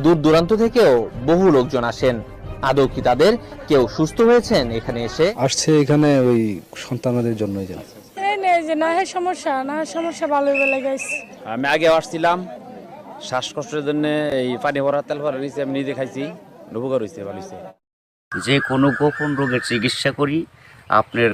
দূর দূরান্ত থেকেও বহু লোকজন আসেন। আদৌ কি তাদের কেউ সুস্থ হয়েছেন এখানে এসে? আসছে এখানে ওই সন্তানদের জন্যই যেন এই নেই যে না সমস্যা ভালো বেলা গেছে। আমি আগে আসছিলাম শ্বাসকষ্টের জন্য, এই পানি ভরা তেল ভরা নিয়েছি, আমি নিজে খাইছি, উপকার হয়েছে, ভালো হয়েছে। যে কোনো গোপন রোগের চিকিৎসা করি। আপনার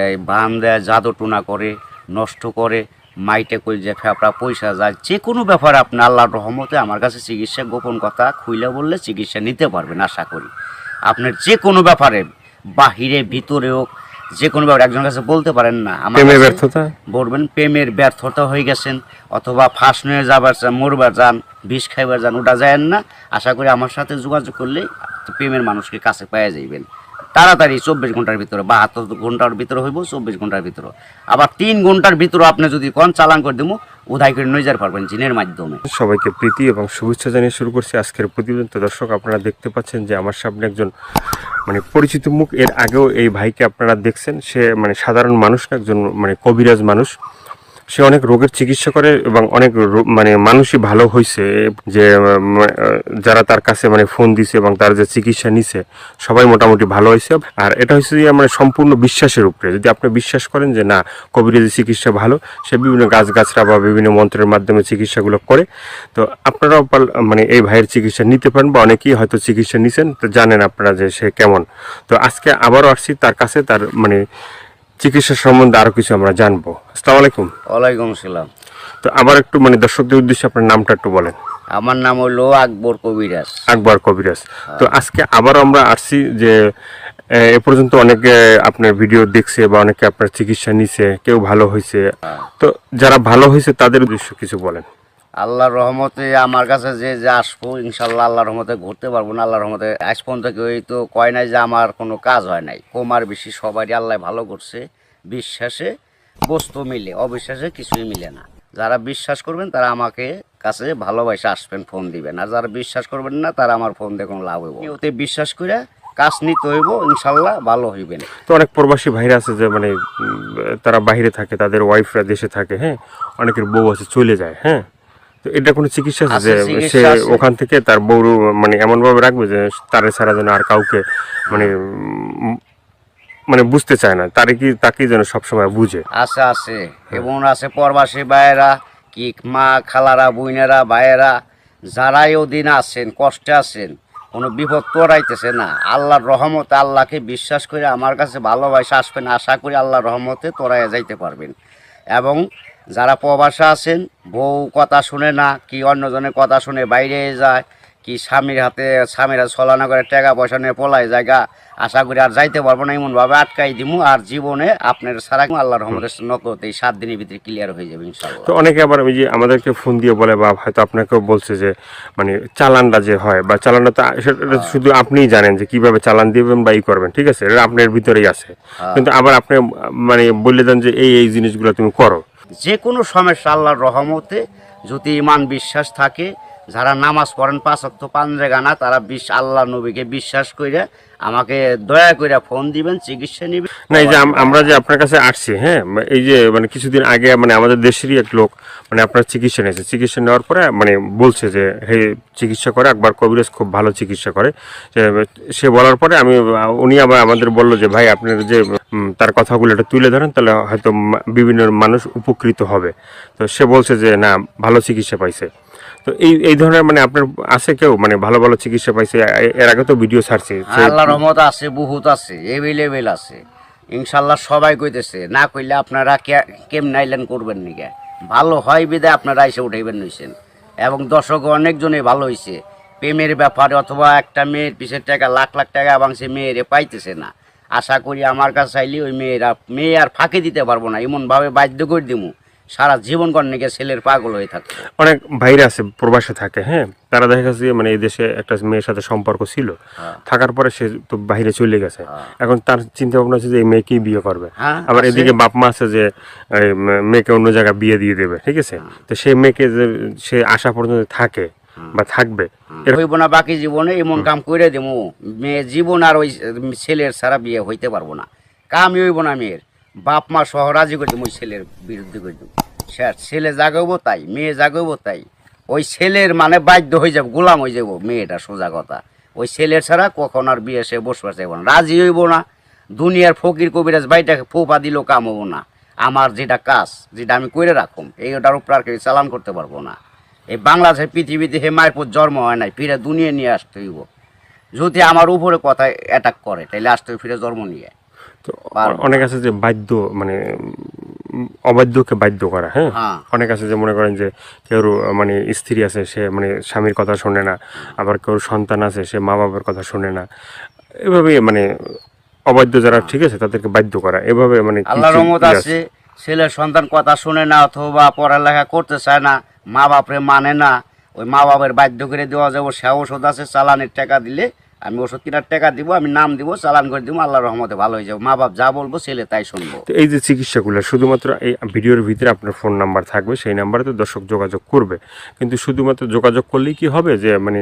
এই বান দেয়, জাদু টুনা করে, নষ্ট করে, মাইটে কই যে ফেপড়া পয়সা যায়, যে কোনো ব্যাপারে আপনি আল্লাহর রহমতে আমার কাছে চিকিৎসা গোপন কথা খুইলে বললে চিকিৎসা নিতে পারবেন আশা করি। আপনার যে কোনো ব্যাপারে বাহিরে ভিতরে হোক, যে কোনো ব্যাপারে একজনের কাছে বলতে পারেন না আমার ব্যর্থতা বলবেন প্রেমের ব্যর্থতা হয়ে গেছেন, অথবা ফাঁস নিয়ে যাবার চান, মরবার যান, বিষ খাইবার যান, ওটা যায় না। আশা করি আমার সাথে যোগাযোগ করলে প্রেমের মানুষকে কাছে পেয়ে যাইবেন তাড়াতাড়ি। 24 ঘন্টার ভিতরে, 72 ঘন্টার ভিতরে হইব, 24 ঘন্টার ভিতরে। আবার 3 ঘন্টার ভিতরে আপনি যদি কোন চালান করে দেবো, উধাই করে নিয়ে যেতে পারবেন জিনের মাধ্যমে। সবাইকে প্রীতি এবং শুভেচ্ছা জানিয়ে শুরু করছি আজকের প্রতিবেদন। তো দর্শক, আপনারা দেখতে পাচ্ছেন যে আমার সামনে একজন পরিচিত মুখ। এর আগেও এই ভাইকে আপনারা দেখছেন। সে সাধারণ মানুষ না, একজন কবিরাজ মানুষ। সে অনেক রোগের চিকিৎসা করে এবং অনেক মানুষই ভালো হয়েছে। যে যারা তার কাছে ফোন দিছে এবং তার যে চিকিৎসা নিছে সবাই মোটামুটি ভালো হয়েছে। আর এটা হচ্ছে যে সম্পূর্ণ বিশ্বাসের উপরে। যদি আপনি বিশ্বাস করেন যে না, কবিরাজি চিকিৎসা ভালো, সে বিভিন্ন গাছগাছরা বা বিভিন্ন মন্ত্রের মাধ্যমে চিকিৎসাগুলো করে, তো আপনারাও এই ভাইয়ের চিকিৎসা নিতে পারেন, বা অনেকেই হয়তো চিকিৎসা নিছেন, তো জানেন আপনারা যে সে কেমন। তো আজকে আবারও আসছি তার কাছে, তার চিকিৎসা সম্বন্ধে আরো কিছু আমরা জানবো। আসসালামু আলাইকুম। ওয়ালাইকুম আসসালাম। তো আবার একটু দর্শকদের উদ্দেশ্যে আপনার নামটা একটু বলেন। আমার নাম হলো আকবর কবিরাজ। আকবর কবিরাজ। তো আজকে আবার আমরা আসছি যে এ পর্যন্ত অনেকে আপনার ভিডিও দেখছে বা অনেকে আপনার চিকিৎসা নিছে, কেউ ভালো হয়েছে। তো যারা ভালো হয়েছে তাদের উদ্দেশ্য কিছু বলেন। আল্লাহর রহমতে আমার কাছে যে আসবো, ইনশাল্লাহ আল্লাহর রহমতে ঘুরতে পারবো না। আল্লাহর রহমতে আজ পর্যন্ত কেউ তো কয় নাই যে আমার কোনো কাজ হয় নাই। কমার বেশি সবারই আল্লাহ ভালো করছে। বিশ্বাসে বস্তু মিলে, অবিশ্বাসে কিছুই মিলে না। যারা বিশ্বাস করবেন তারা আমাকে কাছে ভালোবাসে আসবেন, ফোন দিবেন। আর যারা বিশ্বাস করবেন না তারা আমার ফোন দিয়ে কোনো লাভ হইব। ওতে বিশ্বাস করে কাজ নিতে হইব, ইনশাল্লাহ ভালো হইবেন। তো অনেক প্রবাসী ভাইরা আছে যে তারা বাইরে থাকে, তাদের ওয়াইফরা দেশে থাকে, হ্যাঁ, অনেকের বউ আছে চলে যায়, হ্যাঁ। তো এটা কোনো চিকিৎসা আছে যে সে ওখান থেকে তার বউ এমন ভাবে রাখবে যে তারে ছাড়া যেন আর কাউকে বুঝতে চায় না, তাকে যেন সবসময় বুঝে। আছে এবং আছে প্রবাসী ভাইয়েরা, কি মা খালারা, বোনেরা, ভাইয়েরা, যারাই ওদিন আছেন, কষ্টে আছেন, কোনো বিপদ তোরাইতেছে না, আল্লাহর রহমতে আল্লাহকে বিশ্বাস করে আমার কাছে ভালোবাসা আসবেন। আশা করি আল্লাহর রহমতে তোরাইয়া যাইতে পারবেন। এবং যারা প্রবাসে আছেন, বউ কথা শুনে না, কি অন্যজনের কথা শুনে বাইরে যায়, কি স্বামীরা ছলনা করে টাকা পয়সা নিয়ে পলায় জায়গা, আশা করি আর যাইতে পারবো না, এমনভাবে আটকাই দিমু। আর জীবনে আপনার সারা আল্লাহর রহমতের নকত এই 7 দিনের ভিতরে ক্লিয়ার হয়ে যাবে ইনশাআল্লাহ। তো অনেকে আবার ওই যে আমাদেরকে ফোন দিয়ে বলে, বা হয়তো আপনাকেও বলছে যে চালানটা যে হয়, বা চালানটা তো সেটা শুধু আপনিই জানেন যে কিভাবে চালান দিবেন বা ই করবেন, ঠিক আছে, এটা আপনার ভিতরেই আছে। কিন্তু আবার আপনি বলে দেন যে এই জিনিসগুলো তুমি করো। যে কোনো সমস্যা আল্লাহর রহমতে যদি ইমান বিশ্বাস থাকে, যারা নামাজ পড়েন 5 ওয়াক্ত 5 জায়গা না, তারা আল্লাহ নবীকে বিশ্বাস করে আমাকে দয়া করে ফোন দিবেন, চিকিৎসা নিবেন। না, এই যে আমরা যে আপনার কাছে আসছি, হ্যাঁ, এই যে কিছুদিন আগে আমাদের দেশেরই এক লোক আপনার চিকিৎসা নিয়েছে। চিকিৎসা নেওয়ার পরে বলছে যে হে, চিকিৎসা করে আকবর কবিরাজ খুব ভালো চিকিৎসা করে। সে বলার পরে উনি আবার আমাদের বললো যে ভাই, আপনার যে তার কথাগুলো এটা তুলে ধরেন, তাহলে হয়তো বিভিন্ন মানুষ উপকৃত হবে। তো সে বলছে যে না, ভালো চিকিৎসা পাইছে। তো এই ধরনের আপনার আছে কেউ ভালো ভালো চিকিৎসা পাইছে? এর আগে তো ভিডিও ছাড়ছে। আল্লাহর রহমত আছে, বহুত আছে, এভেলেবেল আছে ইনশাআল্লাহ। সবাই কইতেছে, না কইলে আপনারা কেমন আইলেন করবেন নিকে, ভালো হয় বিদায় আপনারা এসে উঠাইবেন নইছেন। এবং দর্শক অনেকজনে ভালো হয়েছে প্রেমের ব্যাপারে, অথবা একটা মেয়ের পিছের টাকা লাখ লাখ টাকা এবং সে মেয়েরে পাইতেছে না। আশা করি আমার কাছে আইলে ওই মেয়ে আর ফাঁকি দিতে পারবো না, এমনভাবে বাধ্য করে দিমু সারা জীবন কর্ণিকে ছেলের পাগল হয়ে থাকে। অনেক ভাইরা আছে প্রবাসে থাকে, হ্যাঁ, তারা দেখা গেছে এই দেশে একটা মেয়ের সাথে সম্পর্ক ছিল, থাকার পরে সে তো বাইরে চলে গেছে। এখন তার চিন্তা ভাবনা আছে যে এই মেয়েকেই বিয়ে করবে। আবার এদিকে বাপ মা আছে যে মেয়েকে অন্য জায়গায় বিয়ে দিয়ে দেবে, ঠিক আছে। তো সেই মেয়েকে যে সে আশা পর্যন্ত থাকে বা থাকবে, হইব না বাকি জীবনে এমন কাম করে দেবো, মেয়ে জীবন আর ওই ছেলের ছাড়া বিয়ে হইতে পারবো না। কামই হইব না মেয়ের, বাপ মা সহ রাজি করে দেবো, ওই ছেলের বিরুদ্ধে করে দেবো। ছেলে জাগাবো তাই, মেয়ে জাগাবো তাই, ওই ছেলের মানে বাধ্য হয়ে যাবে, গোলাম হয়ে যাবো মেয়েটা, সোজা কথা। ওই ছেলের ছাড়া কখন আর বিয়ে সে বসবার চাইব না, রাজি হইব না। দুনিয়ার ফকির কবিরাজ বাইটাকে ফোপা দিলেও কাম হবো না। আমার যেটা কাজ, যেটা আমি করে রাখুম, এইটার উপর আর কেউ চালান করতে পারবো না। এই বাংলাদেশের পৃথিবীতে হে মায়ের পর জন্ম হয় নাই, ফিরে দুনিয়া নিয়ে আসতে হইব। যদি আমার উপরে কথা অ্যাটাক করে তাহলে আসতে হইব ফিরে জন্ম নিয়ে। তো অনেক আছে যে বাধ্য, মানে অবাধ্যকে বাধ্য করা, হ্যাঁ। হ্যাঁ। অনেক আছে যে মনে করেন যে কেউ মানে স্ত্রী আছে, সে মানে স্বামীর কথা শোনে না, আবার কেউ সন্তান আছে, সে মা বাবার কথা শোনে না, এভাবে মানে অবাধ্য যারা, ঠিক আছে, তাদেরকে বাধ্য করা, এভাবে মানে কি আল্লাহর কি রহমত ইয়ে আছে, ছেলের সন্তান কথা শুনে না অথবা পড়ালেখা করতে চায় না, মা বাপরে মানে না, ওই মা বাবার বাধ্য করে দেওয়া যাবো। সে ওষুধ আছে, চালানের টাকা দিলে আমি ওষুধ কেনার টাকা দিব, আমি নাম দিব, চালান করে দিব, আল্লাহর রহমতে ভালো হয়ে যাবো। মা বাপ যা বলবো ছেলে তাই শুনবো। তো এই যে চিকিৎসাগুলো শুধুমাত্র এই ভিডিওর ভিতরে আপনার ফোন নাম্বার থাকবে, সেই নাম্বারে তো দর্শক যোগাযোগ করবে, কিন্তু শুধুমাত্র যোগাযোগ করলেই কি হবে যে মানে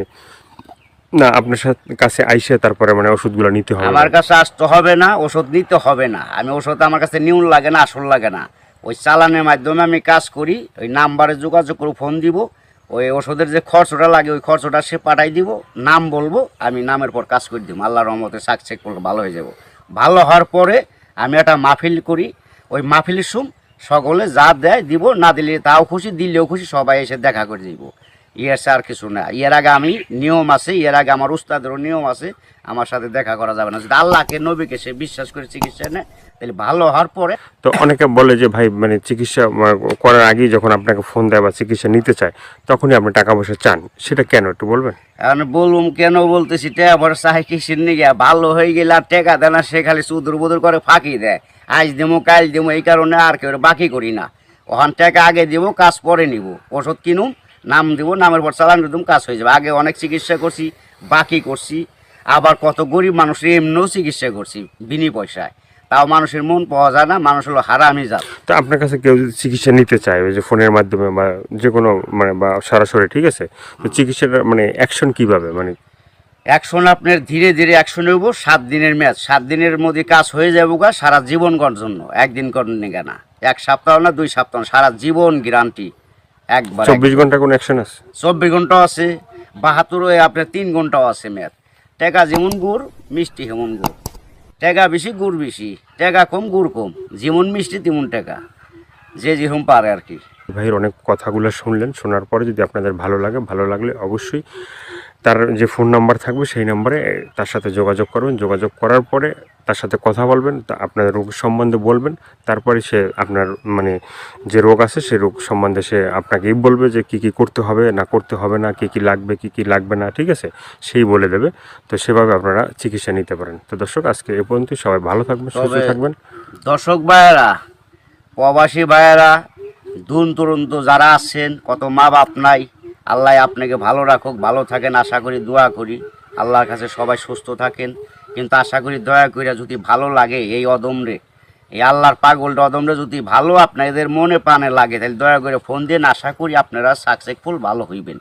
না আপনার কাছে আইসে তারপরে মানে ওষুধগুলো নিতে হবে? আমার কাছে আসতে হবে না, ওষুধ নিতে হবে না। আমি ওষুধ আমার কাছে নিউন লাগে না, আসল লাগে না। ওই চালানের মাধ্যমে আমি কাজ করি, ওই নাম্বারে যোগাযোগ করে ফোন দিব, ওই ওষুধের যে খরচটা লাগে ওই খরচটা সে পাঠাই দিব, নাম বলবো, আমি নামের পর কাজ করে দিব। আল্লাহর রহমতে সাকসেস করলে ভালো হয়ে যাব। ভালো হওয়ার পরে আমি একটা মাহফিল করি, ওই মাহফিলের সুম সকলে যা দেয় দিব, না দিলে তাও খুশি, দিলেও খুশি, সবাই এসে দেখা করে দিব। ইয়ের আর কিছু না। এর আগে আমি নিয়ম আছে, এর আগে আমার উস্তাদেরও নিয়ম আছে, আমার সাথে দেখা করা যাবে না। যদি আল্লাহকে নবীকে সে বিশ্বাস করে চিকিৎসা নেয় তাহলে ভালো হওয়ার পরে। তো অনেকে বলে যে ভাই মানে চিকিৎসা করার আগেই যখন আপনাকে ফোন দেয় বা চিকিৎসা নিতে চায় তখনই আপনি টাকা পয়সা চান, সেটা কেন একটু বলবেন? এখন বলুম কেন বলতেছি, টাকা পরে চাই কিসের নিয়ে, ভালো হয়ে গেলে আর টাকা দেয় না, সে খালি সুদুর বুদুর করে ফাঁকি দেয়, আজ দেবো কাল দেবো, এই কারণে আর কেউ বাকি করি না। ওখান টাকা আগে দিব, কাজ পরে নিব, ওষুধ কিনুম, নাম দিব, নামের পর চালান দিতাম, কাজ হয়ে যাবে। আগে অনেক চিকিৎসা করছি, বাকি করছি, আবার কত গরিব মানুষের এমনিও চিকিৎসা করছি বিনি পয়সায়, তাও মানুষের মন পাওয়া যায় না, মানুষ হলো হারামি জাত। তো আপনার কাছে কেউ যদি চিকিৎসা নিতে চায় ওই যে ফোনের মাধ্যমে বা যে কোনো মানে বা সরাসরি, ঠিক আছে, তো চিকিৎসাটা মানে অ্যাকশন কিভাবে, মানে অ্যাকশন আপনার ধীরে ধীরে অ্যাকশন হইব। 7 দিনের ম্যাচ, 7 দিনের মধ্যে কাজ হয়ে যাবো গা, সারা জীবন করার জন্য। একদিন করেন না, 1 সপ্তাহ না 2 সপ্তাহ, সারা জীবন গ্যারান্টি একবার। 24 ঘন্টা কোনো অ্যাকশন আছে? 24 ঘন্টাও আছে, 72 আপনার 3 ঘন্টাও আছে ম্যাচ। টাকা যেমন গুড়, মিষ্টি হেমন গুড়, টাকা বেশি গুড় বেশি, টাকা কম গুড় কম, যেমন মিষ্টি তেমন টাকা, যে যেরকম পারে আর কি। ভাইয়ের অনেক কথাগুলো শুনলেন, শোনার পরে যদি আপনাদের ভালো লাগে, ভালো লাগলে অবশ্যই তার যে ফোন নাম্বার থাকবে সেই নাম্বারে তার সাথে যোগাযোগ করবেন। যোগাযোগ করার পরে তার সাথে কথা বলবেন, তা আপনার রোগ সম্বন্ধে বলবেন, তারপরে সে আপনার মানে যে রোগ আছে সেই রোগ সম্বন্ধে সে আপনাকেই বলবে যে কী কী করতে হবে না করতে হবে না, কী কী লাগবে কী কী লাগবে না, ঠিক আছে, সেই বলে দেবে। তো সেভাবে আপনারা চিকিৎসা নিতে পারেন। তো দর্শক আজকে এ পর্যন্ত, সবাই ভালো থাকবেন, সুস্থ থাকবেন। দর্শক ভাইয়েরা, প্রবাসী ভাইয়েরা, দূর দূরান্ত যারা আছেন, কত মা বাপ নাই, আল্লাহ আপনাকে ভালো রাখুক, ভালো থাকেন আশা করি, দোয়া করি আল্লাহর কাছে সবাই সুস্থ থাকেন। কিন্তু আশা করি দয়া করে যদি ভালো লাগে এই অদমরে, এই আল্লাহর পাগলটা অদমরে যদি ভালো আপনাদের মনে প্রাণে লাগে, তাহলে দয়া করে ফোন দিন, আশা করি আপনারা সাকসেসফুল ভালো হইবেন।